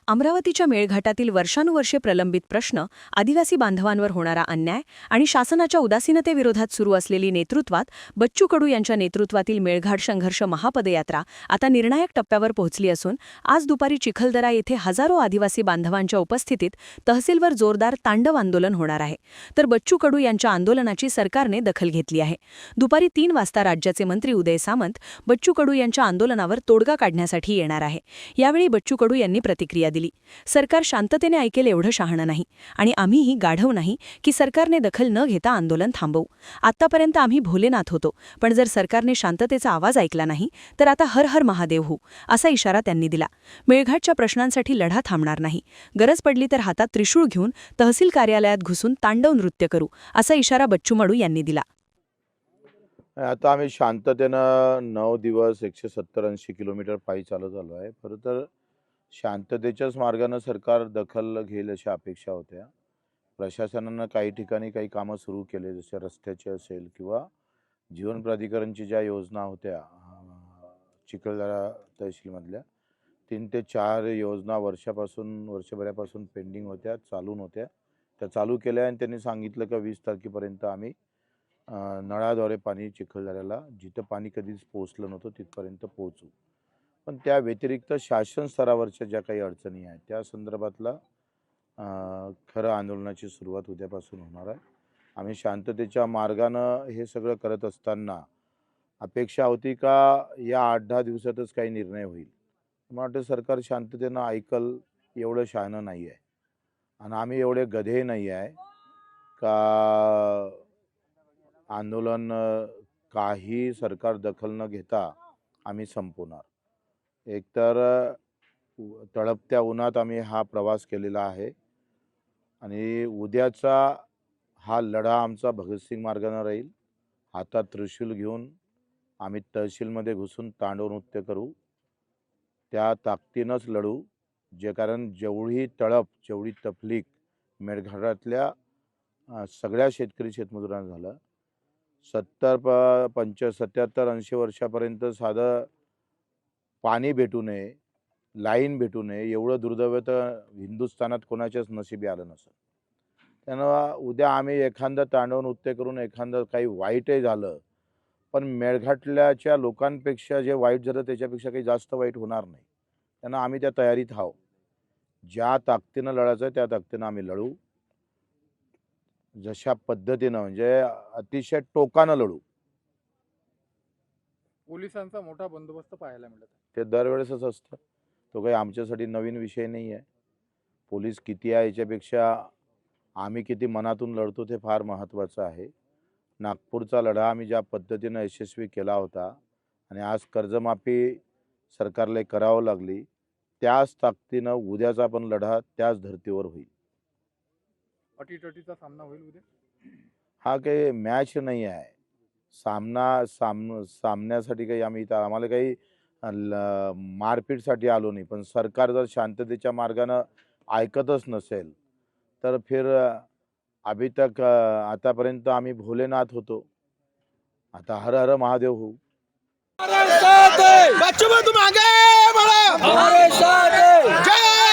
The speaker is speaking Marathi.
अमरावतीच्या मेळघाटातील वर्षानुवर्षे प्रलंबित प्रश्न, आदिवासी बांधवांवर होणारा अन्याय आणि शासनाच्या उदासीनतेविरोधात सुरू असलेली नेतृत्वात बच्चू कडू यांच्या नेतृत्वातील मेळघाट संघर्ष महापदयात्रा आता निर्णायक टप्प्यावर पोहोचली असून आज दुपारी चिखलदरा येथे हजारो आदिवासी बांधवांच्या उपस्थितीत तहसीलवर जोरदार तांडव आंदोलन होणार आहे. तर बच्चू कडू यांच्या आंदोलनाची सरकारने दखल घेतली आहे. दुपारी 3 वाजता राज्याचे मंत्री उदय सामंत बच्चू कडू यांच्या आंदोलनावर तोडगा काढण्यासाठी येणार आहे. यावेळी बच्चू कडू यांनी प्रतिक्रिया दिली. सरकार शांततेने ऐकेल एवढं शहाणं नाही आणि आम्हीही गाढव नाही की सरकारने दखल न घेता आंदोलन थांबवू. आतापर्यंत आम्ही भोलेनाथ होतो, पण जर सरकारने शांततेचा आवाज ऐकला नाही तर आता हर हर महादेव होऊ, असा इशारा त्यांनी दिला. मेळघाटच्या प्रश्नांसाठी लढा थांबणार नाही. गरज पडली तर हातात त्रिशूळ घेऊन तहसील कार्यालयात घुसून तांडव नृत्य करू, असा इशारा बच्चू कडू यांनी दिला. आता आम्ही शांततेनं 9 दिवस 170-80 किलोमीटर पायी चालत आलो आहे. खरं तर शांततेच्याच मार्गानं सरकार दखल घेईल अशा अपेक्षा होत्या. प्रशासनानं काही ठिकाणी काही कामं सुरू केले, जसे रस्त्याचे असेल किंवा जीवन प्राधिकरणची ज्या योजना होत्या चिखलदरा तहसीलमधल्या 3 ते 4 योजना वर्षभरापासून पेंडिंग होत्या, चालून होत्या. त्या चालू केल्या आणि त्यांनी सांगितलं की 20 तारखेपर्यंत आम्ही नळाद्वारे पाणी चिखलदऱ्याला, जिथं पाणी कधीच पोहोचलं नव्हतं तिथपर्यंत पोहोचू. पण त्या व्यतिरिक्त शासन स्तरावरच्या ज्या काही अडचणी आहेत त्या संदर्भातला खरं आंदोलनाची सुरुवात उद्यापासून होणार आहे. आम्ही शांततेच्या मार्गानं हे सगळं करत असताना अपेक्षा होती का या 8-10 दिवसातच काही निर्णय होईल. मला वाटतं सरकार शांततेनं ऐकल एवढं शहाणं नाही आहे आणि आम्ही एवढे गधे नाही आहे का आंदोलन काही सरकार दखल न घेता आम्ही संपवणार. एकतर तळपत्या उन्हात आम्ही हा प्रवास केलेला आहे आणि उद्याचा हा लढा आमचा भगतसिंग मार्गाने राहील. हातात त्रिशूल घेऊन आम्ही तहसीलमध्ये घुसून तांडव नृत्य करू. त्या ताकदीनंच लढू. कारण जेवढी तळप, जेवढी तफलीक मेळघाटातल्या सगळ्या शेतकरी शेतमजुरांना झालं, 70-75-80 वर्षापर्यंत साधं पाणी भेटू नये, लाईन भेटू नये, एवढं दुर्दैव तर हिंदुस्थानात कोणाच्याच नशिबी आलं नसेल. त्यानं उद्या आम्ही एखादं तांडव नृत्य करून एखादं काही वाईटही झालं, पण मेळघाटल्याच्या लोकांपेक्षा जे वाईट झालं त्याच्यापेक्षा काही जास्त वाईट होणार नाही. त्यानं आम्ही त्या तयारीत आहोत. ज्या ताकदीनं लढायचं आहे त्या ताकदीनं आम्ही लढू. जशा पद्धतीनं म्हणजे अतिशय टोकानं लढू. पोलिसांचा मोठा बंदोबस्त पाहायला मिळत आहे. ते दरवेळेसच असतं. तो काही आमच्यासाठी नवीन विषय नाही आहे. पोलीस किती आहे याच्यापेक्षा आम्ही किती मनातून लढतो ते फार महत्त्वाचं आहे. नागपूरचा लढा आम्ही ज्या पद्धतीनं यशस्वी केला होता आणि आज कर्जमाफी सरकारला करावं लागली, त्याच ताकदीनं उद्याचा पण लढा त्याच धर्तीवर होईल. अटीतटीचा सामना होईल उद्या. हा काही मॅच नाही आहे. सामन्यासाठी काही आम्हाला काही मारपीटसाठी आलो नाही. पण सरकार जर शांततेच्या मार्गानं ऐकतच नसेल तर फिर अभी तक आतापर्यंत आम्ही भोलेनाथ होतो, आता हर हर महादेव होऊ. बच्चू तुम आगे बढ़ो, हमारे साथ जय